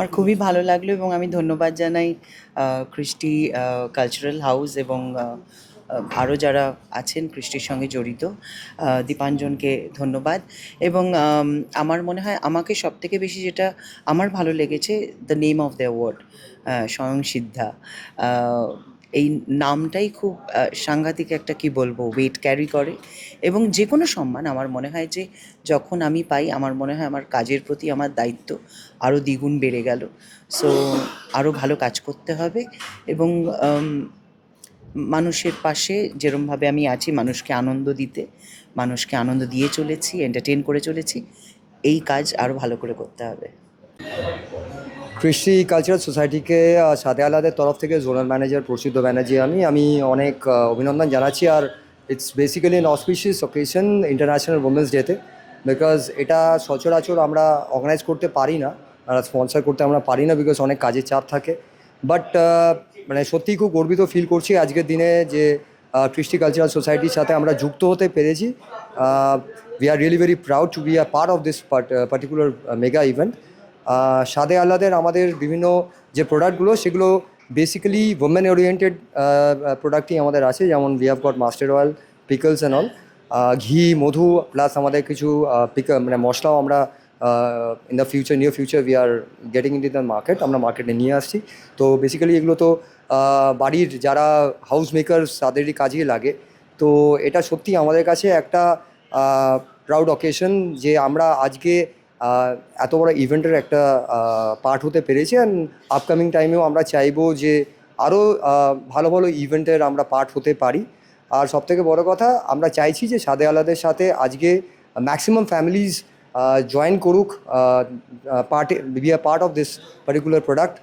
আমার খুবই ভালো লাগলো এবং আমি ধন্যবাদ জানাই কৃষ্টি কালচারাল হাউস এবং আরও যারা আছেন কৃষ্টির সঙ্গে জড়িত, দীপাঞ্জনকে ধন্যবাদ। এবং আমার মনে হয় আমাকে সবথেকে বেশি যেটা আমার ভালো লেগেছে, the name of the award, স্বয়ং সিদ্ধা। এই নামটাই খুব সাংঘাতিক একটা, কি বলবো, ওয়েট ক্যারি করে। এবং যে কোনো সম্মান আমার মনে হয় যে যখন আমি পাই, আমার মনে হয় আমার কাজের প্রতি আমার দায়িত্ব আরও দ্বিগুণ বেড়ে গেল। সো আরও ভালো কাজ করতে হবে এবং মানুষের পাশে যেরমভাবে আমি আছি, মানুষকে আনন্দ দিতে, মানুষকে আনন্দ দিয়ে চলেছি, এন্টারটেন করে চলেছি, এই কাজ আরও ভালো করে করতে হবে। কৃষ্টি কালচারাল সোসাইটিকে সাদে আলাদের তরফ থেকে জোনাল ম্যানেজার প্রসিদ্ধ ব্যানার্জি আমি অনেক অভিনন্দন জানাচ্ছি। আর it's basically an auspicious occasion international women's ডেতে, বিকজ এটা সচরাচর আমরা অর্গানাইজ করতে পারি না, স্পন্সর করতে আমরা পারি না, বিকজ অনেক কাজের চাপ থাকে। বাট মানে সত্যিই খুব গর্বিত ফিল করছি আজকের দিনে যে কৃষ্টি কালচারাল সোসাইটির সাথে আমরা যুক্ত হতে পেরেছি। We are really very proud to be a part of this particular mega event. সাদে আহ্লাদের আমাদের বিভিন্ন যে প্রোডাক্টগুলো, সেগুলো বেসিক্যালি ওমেন ওরিয়েন্টেড প্রোডাক্টই আমাদের আছে, যেমন we have got mustard oil, pickles and all, ঘি, মধু, প্লাস আমাদের কিছু মানে মশলাও আমরা in the future, near future we are getting in to the market, আমরা মার্কেটে নিয়ে আসছি। তো বেসিক্যালি এগুলো তো বাড়ির যারা হাউস মেকার্স তাদেরই কাজেই লাগে। তো এটা সত্যি আমাদের কাছে একটা প্রাউড অকেশন যে আমরা আজকে এত বড় ইভেন্টের একটা পার্ট হতে পেরেছি। অ্যান্ড আপকামিং টাইমেও আমরা চাইবো যে আরও ভালো ভালো ইভেন্টের আমরা পার্ট হতে পারি। আর সবথেকে বড় কথা, আমরা চাইছি যে সাদে আলাদের সাথে আজকে ম্যাক্সিমাম ফ্যামিলিজ জয়েন করুক, be a part of this particular product,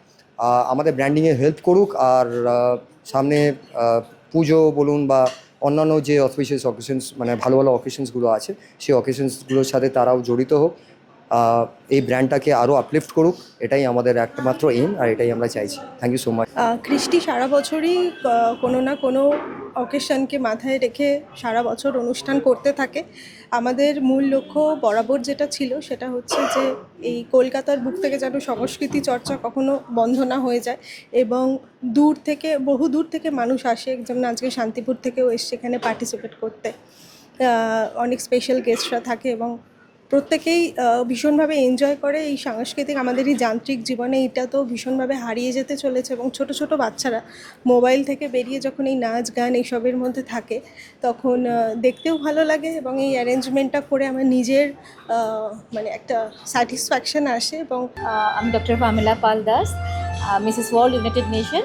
আমাদের ব্র্যান্ডিংয়ে হেল্প করুক। আর সামনে পুজো বলুন বা অন্যান্য যে অফিসিয়াস অকেশনস, মানে ভালো ভালো অকেশনসগুলো আছে, সেই অকেশনসগুলোর সাথে তারাও জড়িত হোক, এই ব্র্যান্ডটাকে আরও আপলিফ্ট করুক, এটাই আমাদের একমাত্র এইম, আর এটাই আমরা চাইছি। Thank you so much. কৃষ্টি সারা বছরই কোনো না কোনো অকেশনকে মাথায় রেখে সারা বছর অনুষ্ঠান করতে থাকে। আমাদের মূল লক্ষ্য বরাবর যেটা ছিল সেটা হচ্ছে যে এই কলকাতার বুক থেকে যেন সংস্কৃতি চর্চা কখনো বন্ধ না হয়ে যায় এবং দূর থেকে, বহু দূর থেকে মানুষ আসে, যেমন আজকে শান্তিপুর থেকেও এসছে এখানে পার্টিসিপেট করতে। অনেক স্পেশাল গেস্টরা থাকে এবং প্রত্যেকেই ভীষণভাবে এনজয় করে। এই সাংস্কৃতিক, আমাদের এই যান্ত্রিক জীবনে এটা তো ভীষণভাবে হারিয়ে যেতে চলেছে এবং ছোট ছোট বাচ্চারা মোবাইল থেকে বেরিয়ে যখন এই নাচ গান এইসবের মধ্যে থাকে, তখন দেখতেও ভালো লাগে এবং এই অ্যারেঞ্জমেন্টটা করে আমার নিজের মানে একটা স্যাটিসফ্যাকশন আসে। এবং আমি doctor Pamela Pal Das, Mrs world united nation.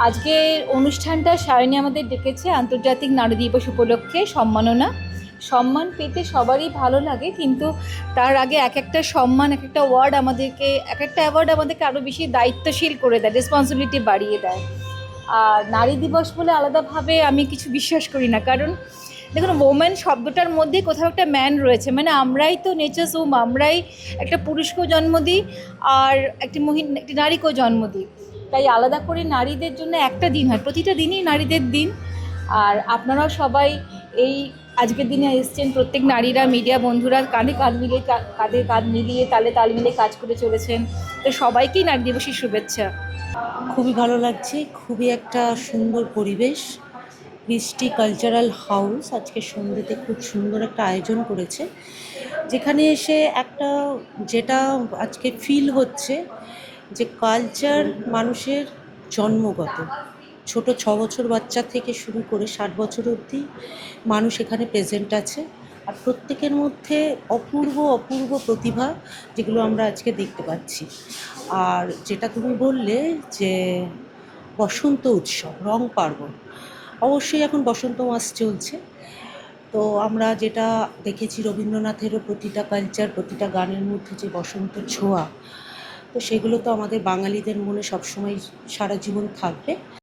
আজকের অনুষ্ঠানটা সায়নী আমাদের ডেকেছে আন্তর্জাতিক নারী দিবস উপলক্ষে সম্মাননা। সম্মান পেতে সবারই ভালো লাগে, কিন্তু তার আগে এক একটা সম্মান, এক একটা ওয়ার্ড আমাদেরকে, এক একটা অ্যাওয়ার্ড আমাদেরকে আরও বেশি দায়িত্বশীল করে দেয়, রেসপন্সিবিলিটি বাড়িয়ে দেয়। আর নারী দিবস বলে আলাদাভাবে আমি কিছু বিশ্বাস করি না, কারণ দেখুন, ওমেন শব্দটার মধ্যেই কোথাও একটা ম্যান রয়েছে, মানে আমরাই তো নেচার্স হোম, আমরাই একটা পুরুষকেও জন্ম দিই আর একটি নারীকেও জন্ম দিই। তাই আলাদা করে নারীদের জন্য একটা দিন হয়, প্রতিটা দিনই নারীদের দিন। আর আপনারাও সবাই এই আজকের দিনে এসছেন, প্রত্যেক নারীরা, মিডিয়া বন্ধুরা কাঁধে কাঁধ মিলিয়ে, কাঁধে কাঁধ মিলিয়ে, তালে তাল মিলিয়ে কাজ করে চলেছেন। তো সবাইকেই নারী দিবসের শুভেচ্ছা। খুবই ভালো লাগছে, খুবই একটা সুন্দর পরিবেশ। কৃষ্টি কালচারাল হাউস আজকে সন্ধ্যেতে খুব সুন্দর একটা আয়োজন করেছে, যেখানে এসে একটা যেটা আজকে ফিল হচ্ছে যে কালচার মানুষের জন্মগত। ছোট 6 বছর বাচ্চা থেকে শুরু করে 60 বছর অবধি মানুষ এখানে প্রেজেন্ট আছে। আর প্রত্যেকের মধ্যে অপূর্ব অপূর্ব প্রতিভা, যেগুলো আমরা আজকে দেখতে পাচ্ছি। আর যেটা তুমি বললে যে বসন্ত উৎসব, রং পার্বণ, অবশ্যই এখন বসন্ত মাস চলছে। তো আমরা যেটা দেখেছি রবীন্দ্রনাথেরও প্রতিটা কালচার, প্রতিটা গানের মধ্যে যে বসন্ত ছোঁয়া, তো সেগুলো তো আমাদের বাঙালিদের মনে সবসময় সারা জীবন থাকবে।